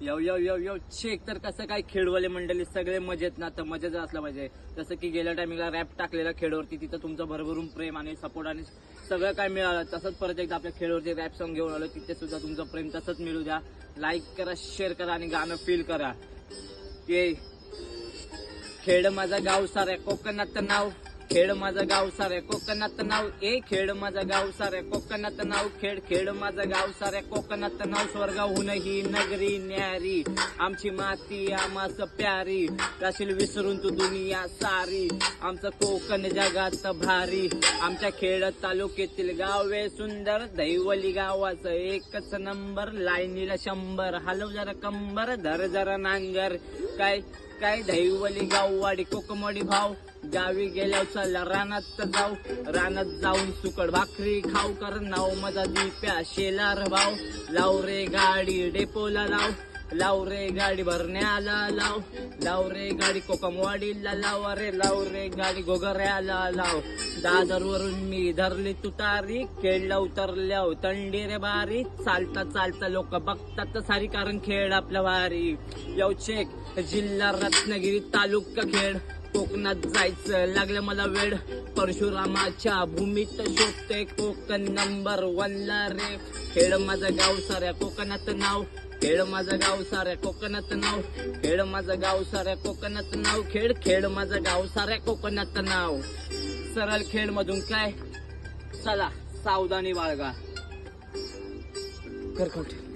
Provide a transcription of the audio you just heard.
यो यो यो यो check तर कसं काय खेळवाले मंडळी सगळे मजेत ना, तर मजेच असलं पाहिजे. जसं की गेल्या टायमिंगला रॅप टाकलेला खेळवरती, तिथं तुमचं भरभरून प्रेम आणि सपोर्ट आणि सगळं काय मिळालं. तसंच परत एकदा आपल्या खेळवरती रॅप सॉन्ग घेऊन आलो, तिथे सुद्धा तुमचं प्रेम तसंच मिळू द्या. लाईक करा, शेअर करा आणि गाणं फील करा. ये खेळ माझा गाव साऱ्या कोकणात नाव, खेळ माझा गाव साऱ्या कोकणात नाव. खेळ माझा गाव साऱ्या कोकणात नाव, खेळ माझा गाव साऱ्या कोकणात नाव. स्वर्गाहून ही नगरी न्यारी, आमची माती आम्हास प्यारी. राशील विसरून तू दुनिया सारी, आमचं कोकण जगात भारी. आमच्या खेळ तालुक्यातील गावे सुंदर, दैवली गावाचं एकच नंबर. लाईनीला 100, हलव जरा कंबर, धर जरा नांगर. काय काय दैवली गाववाडी कोकमवाडी भाव. गावी गेल्यावर चला रानात जाऊ, रानात जाऊन सुकड भाकरी खाऊ. कर नाव माझा दीप्या शेलार भाव. लाव रे गाडी डेपोला लाव, लाव रे गाडी भरण्याला लाव. लाव रे गाडी कोकमवाडीला लाव, अरे लाव रे गाडी गोगऱ्याला लाव. दादरवरून मी धरली तुतारी, खेळला उतरल्या थंडी रे बारी. चालता चालता लोक बघतात सारी, कारण खेळ आपला वारी. येऊ चेक जिल्हा रत्नागिरी तालुका खेड. कोकणात जायचं लागलं मला वेळ, परशुरामाच्या भूमीत शोधते कोकण नंबर 1ला रे. खेळ माझं गाव साऱ्या कोकणात नाव, खेळ माझं गाव साऱ्या कोकणात नाव. खेळ माझं गाव साऱ्या कोकणात नाव, खेळ माझं गाव साऱ्या कोकणात नाव. सरळ खेळ मधून काय, चला सावधानी बाळगा. करकवटे